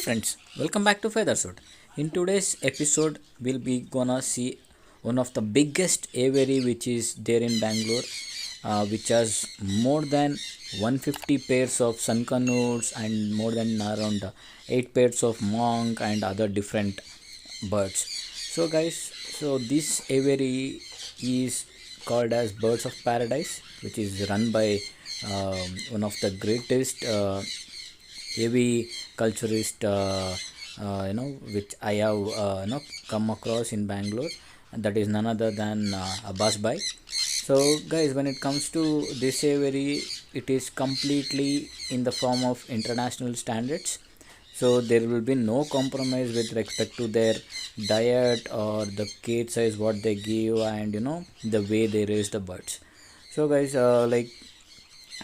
friends, welcome back to Feathershood. In today's episode, we'll be gonna see one of the biggest aviary which is there in Bangalore, which has more than 150 pairs of Sun Conures and more than around 8 pairs of monk and other different birds. So guys, this aviary is called as Birds of Paradise, which is run by one of the greatest heavy culturist which I have come across in Bangalore, and that is none other than Abbas Bhai. So guys, when it comes to this aviary, it is completely in the form of international standards, so there will be no compromise with respect to their diet or the cage size what they give, and the way they raise the birds. So guys,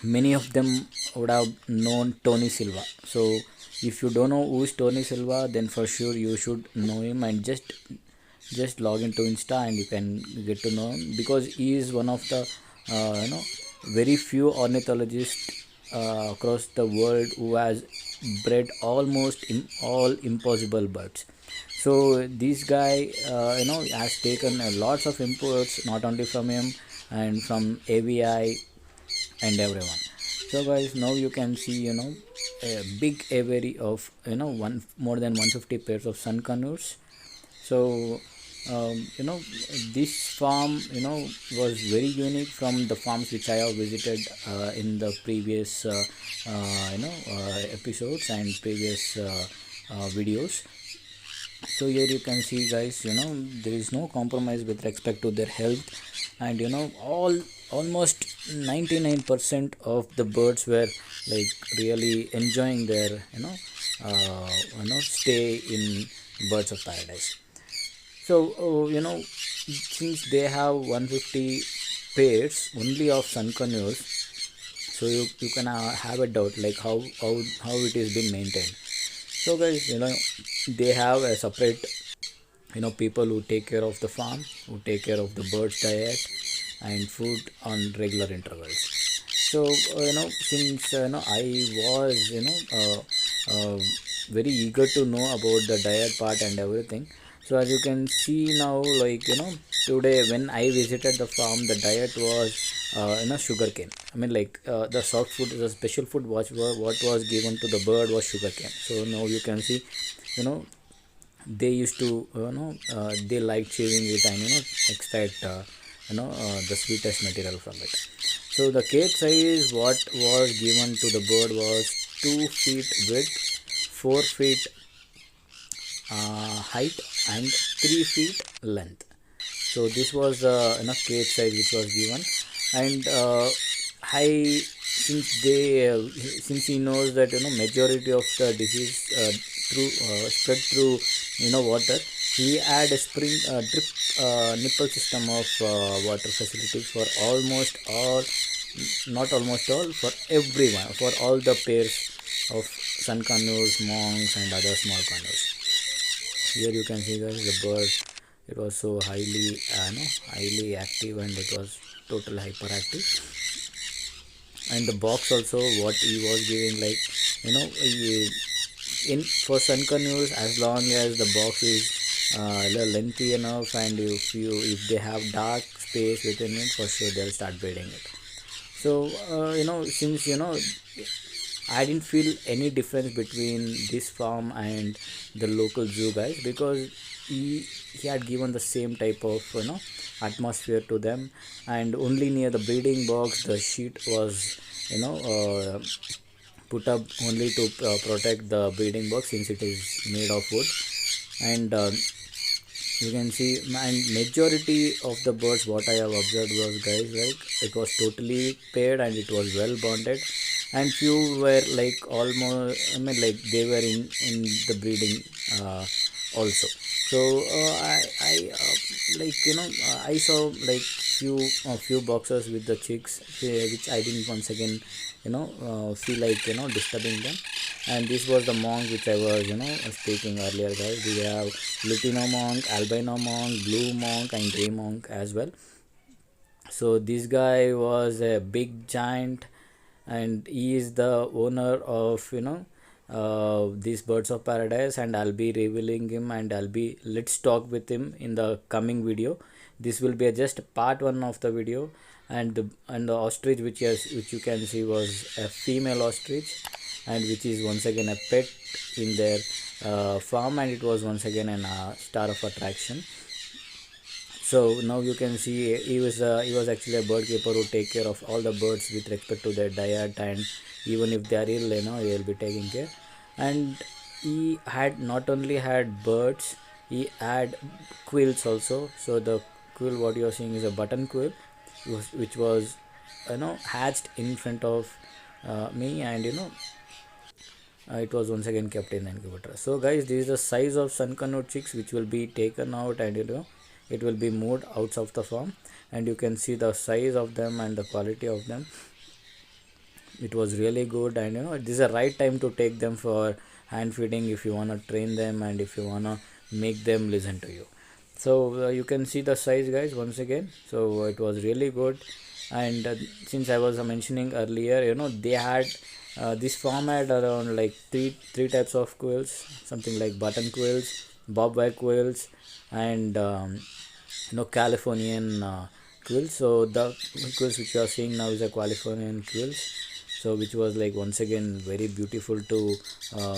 many of them would have known Tony Silva. So if you don't know who is Tony Silva, then for sure you should know him, and just log into Insta and you can get to know him, because he is one of the very few ornithologists across the world who has bred almost all impossible birds. So this guy has taken lots of imports, not only from him and from AVI and everyone. So guys, now you can see a big aviary of more than 150 pairs of Sun Conures. So this farm was very unique from the farms which I have visited in the previous episodes and previous videos. So here you can see guys, there is no compromise with respect to their health, and almost 99% of the birds were like really enjoying their stay in Birds of Paradise. So since they have 150 pairs only of Sun Conures, so you can have a doubt like how it is being maintained. So guys, they have a separate people who take care of the farm, who take care of the birds diet and food on regular intervals. So since I was very eager to know about the diet part and everything. So as you can see now, today when I visited the farm, the diet was sugarcane. I mean, the soft food, the special food what was given to the bird was sugarcane. So now you can see, they used to they like chewing it and extract the sweetest material from it. So the cage size what was given to the bird was 2 feet width, 4 feet height and 3 feet length. So this was cage size which was given, and since he knows that majority of the disease spread through water, he had a spring drip nipple system of water facilities for almost all, not almost all, for everyone, for all the pairs of Sun Conures, monks and other small conures. Here you can see guys, the bird, it was so highly active, and it was total hyperactive. And the box also what he was giving, for Sun Conures, as long as the box is lengthy enough, and if they have dark space within it, for sure they'll start breeding it. So since I didn't feel any difference between this farm and the local zoo guys, because he had given the same type of atmosphere to them, and only near the breeding box the sheet was put up only to protect the breeding box, since it is made of wood. And you can see, and majority of the birds what I have observed was guys, it was totally paired and it was well bonded, and few were almost they were in the breeding also. So I saw few boxes with the chicks, which I didn't once again feel like disturbing them. And this was the monk which I was speaking earlier guys. We have Lutino monk, albino monk, blue monk and grey monk as well. So this guy was a big giant, and he is the owner of these birds of paradise, and I'll be revealing him, and let's talk with him in the coming video. This will be just part one of the video. And the ostrich which you can see was a female ostrich, and which is once again a pet in their farm, and it was once again a star of attraction. So now you can see he was actually a bird keeper who take care of all the birds with respect to their diet, and even if they are ill, he will be taking care. And he had not only had birds, he had quills also. So the quill what you are seeing is a button quill, which was hatched in front of me, and it was once again kept in the incubator. So guys, this is the size of Sun Conure chicks which will be taken out, and it will be moved out of the farm, and you can see the size of them and the quality of them. It was really good, and this is the right time to take them for hand feeding if you want to train them and if you want to make them listen to you. So you can see the size, guys, once again. So it was really good. And since I was mentioning earlier, they had this farm had around like three types of quills, something like button quills, bobwhite quills, and Californian quills. So the quills which you are seeing now is a Californian quills, so which was like once again very beautiful to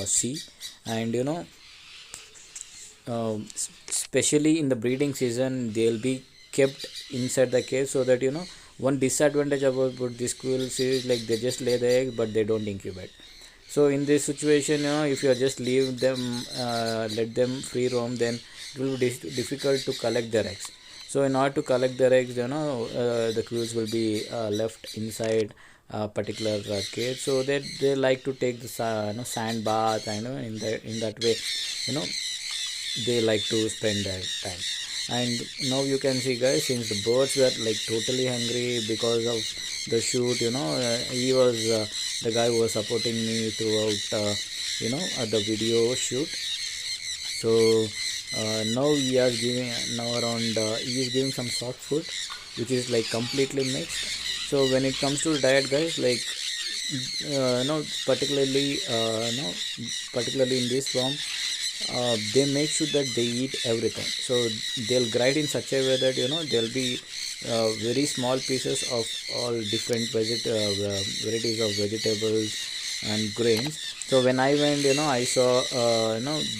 see. And especially in the breeding season, they'll be kept inside the cage, so that one disadvantage about these quills is like they just lay the eggs but they don't incubate. So in this situation, if you just leave them, let them free roam, then it will be difficult to collect their eggs. So in order to collect their eggs, the quills will be left inside a particular cage, so that they like to take the sand bath, and in that way, they like to spend their time. And now you can see, guys, since the birds were like totally hungry because of the shoot, he was the guy who was supporting me throughout the video shoot. So now he is giving some soft food which is like completely mixed. So when it comes to diet, guys, like particularly in this farm, they make sure that they eat everything. So they'll grind in such a way that there'll be very small pieces of all different varieties of vegetables and grains. So when I went, I saw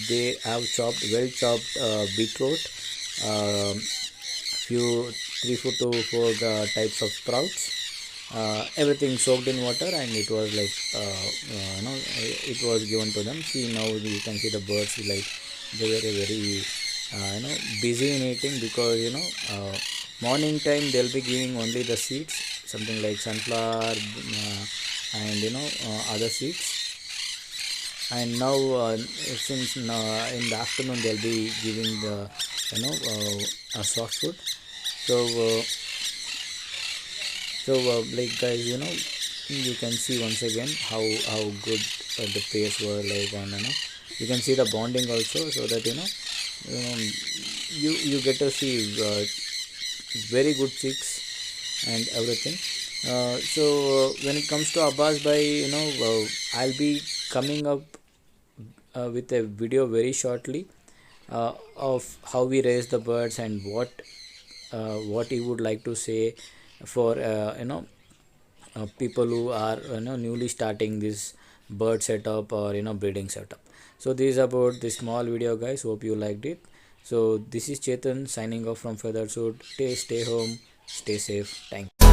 they have well chopped beetroot, few 3 to 4 types of sprouts, everything soaked in water, and it was like it was given to them. See, now you can see the birds, like they were very busy in eating, because morning time they'll be giving only the seeds, something like sunflower and other seeds. And now since in the afternoon they'll be giving the a soft food. So like, guys, you can see once again how good the pairs were like, and you can see the bonding also, so that you get to see very good chicks and everything. So when it comes to Abbas bhai, I'll be coming up with a video very shortly of how we raise the birds, and what he would like to say for people who are newly starting this bird setup or breeding setup. So this is about this small video, guys. Hope you liked it. So this is Chetan signing off from Feathershood. Stay home, stay safe. Thank you.